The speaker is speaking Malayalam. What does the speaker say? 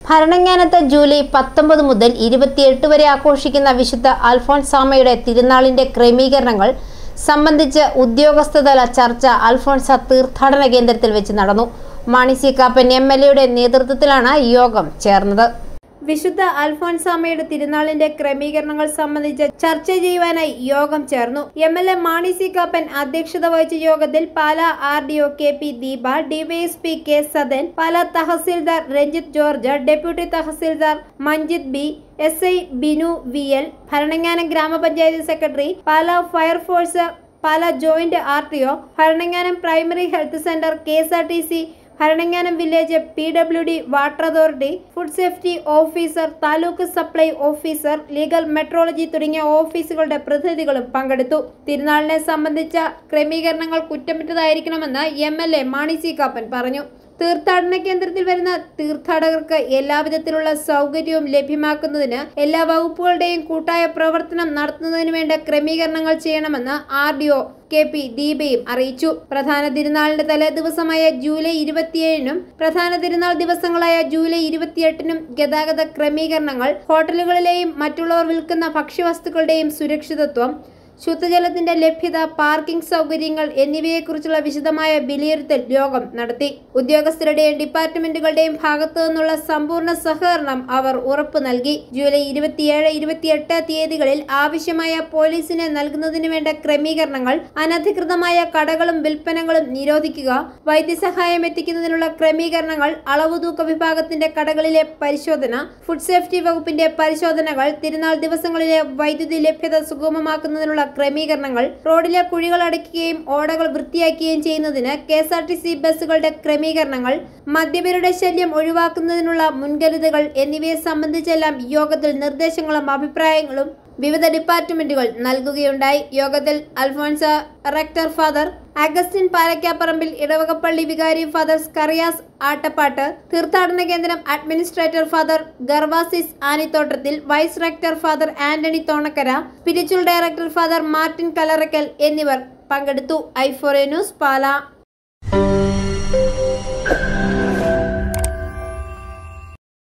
ഭരണങ്ങാനത്ത് ജൂലൈ 19 മുതൽ 28 വരെ ആഘോഷിക്കുന്ന വിശുദ്ധ അൽഫോൻസാമ്മയുടെ തിരുനാളിന്റെ ക്രമീകരണങ്ങൾ സംബന്ധിച്ച് ഉദ്യോഗസ്ഥതല ചർച്ച അൽഫോൻസ തീർത്ഥാടന കേന്ദ്രത്തിൽ വെച്ച് നടന്നു. മാണി സി കാപ്പൻ MLA നേതൃത്വത്തിലാണ് യോഗം ചേർന്നത്. വിശുദ്ധ അൽഫോൻസാമ്മയുടെ തിരുനാളിന്റെ ക്രമീകരണങ്ങൾ സംബന്ധിച്ച് ചർച്ച ചെയ്യുവാനായി യോഗം ചേർന്നു. MLA മാണി സി കാപ്പൻ അധ്യക്ഷത വഹിച്ച യോഗത്തിൽ Pala RDO KP Deepa, DYSP K Sadan, Pala tahsildar Ranjith George, deputy tahsildar Manjith B, SI Binu VL, Bharananganam ഗ്രാമപഞ്ചായത്ത് secretary, Pala fire force, Pala joint RTO, Bharananganam primary health centre, KSRTC, Bharananganam village PWD water authority, food safety officer, taluk supply officer, legal metrology തുടങ്ങിയ ഓഫീസുകളുടെ പ്രതിനിധികളും പങ്കെടുത്തു. തിരുനാളിനെ സംബന്ധിച്ച ക്രമീകരണങ്ങൾ കുറ്റമറ്റതായിരിക്കണമെന്ന് MLA മാണി സി കാപ്പൻ പറഞ്ഞു. തീർത്ഥാടന കേന്ദ്രത്തിൽ വരുന്ന തീർത്ഥാടകർക്ക് എല്ലാവിധത്തിലുള്ള സൗകര്യവും ലഭ്യമാക്കുന്നതിന് എല്ലാ വകുപ്പുകളുടെയും കൂട്ടായ പ്രവർത്തനം നടത്തുന്നതിന് വേണ്ട ക്രമീകരണങ്ങൾ ചെയ്യണമെന്ന് RDO KP ദീപയും അറിയിച്ചു. പ്രധാന തിരുനാളിന്റെ തലേ ദിവസമായ ജൂലൈ 27-നും പ്രധാന തിരുനാൾ ദിവസങ്ങളായ ജൂലൈ 28-നും ഗതാഗത ക്രമീകരണങ്ങൾ, ഹോട്ടലുകളിലെയും മറ്റുള്ളവർ വിൽക്കുന്ന ഭക്ഷ്യവസ്തുക്കളുടെയും സുരക്ഷിതത്വം, ശുദ്ധജലത്തിന്റെ ലഭ്യത, പാർക്കിംഗ് സൗകര്യങ്ങൾ എന്നിവയെക്കുറിച്ചുള്ള വിശദമായ വിലയിരുത്തൽ യോഗം നടത്തി. ഉദ്യോഗസ്ഥരുടെയും ഡിപ്പാർട്ട്മെന്റുകളുടെയും ഭാഗത്തു നിന്നുള്ള സമ്പൂർണ്ണ സഹകരണം അവർ ഉറപ്പു നൽകി. ജൂലൈ 27, 28 തീയതികളിൽ ആവശ്യമായ പോലീസിനെ നൽകുന്നതിന് വേണ്ട ക്രമീകരണങ്ങൾ, അനധികൃതമായ കടകളും വിൽപ്പനകളും നിരോധിക്കുക, വൈദ്യസഹായം എത്തിക്കുന്നതിനുള്ള ക്രമീകരണങ്ങൾ, അളവുതൂക്ക വിഭാഗത്തിന്റെ കടകളിലെ പരിശോധന, ഫുഡ് സേഫ്റ്റി വകുപ്പിന്റെ പരിശോധനകൾ, തിരുനാൾ ദിവസങ്ങളിലെ വൈദ്യുതി ലഭ്യത സുഗമമാക്കുന്നതിനുള്ള ക്രമീകരണങ്ങൾ, റോഡിലെ കുഴികൾ അടയ്ക്കുകയും ഓടകൾ വൃത്തിയാക്കുകയും ചെയ്യുന്നതിന് KSRTC ബസ്സുകളുടെ ക്രമീകരണങ്ങൾ, മദ്യപരുടെ ശല്യം ഒഴിവാക്കുന്നതിനുള്ള മുൻകരുതലുകൾ എന്നിവയെ സംബന്ധിച്ചെല്ലാം യോഗത്തിൽ നിർദ്ദേശങ്ങളും അഭിപ്രായങ്ങളും വിവിധ ഡിപ്പാർട്ട്മെന്റുകൾ നൽകുകയുണ്ടായി. യോഗത്തിൽ Alphonsa rector father Augustine Palakkaparambil, ഇടവകപ്പള്ളി വികാരി ഫാദർ സ്കറിയാസ് ആട്ടപ്പാട്ട്, തീർത്ഥാടന കേന്ദ്രം administrator father Gervasis Anithottathil, vice rector father Antony Thonakkara, spiritual director father Martin Kalarakkal എന്നിവർ പങ്കെടുത്തു. I4A news, Pala.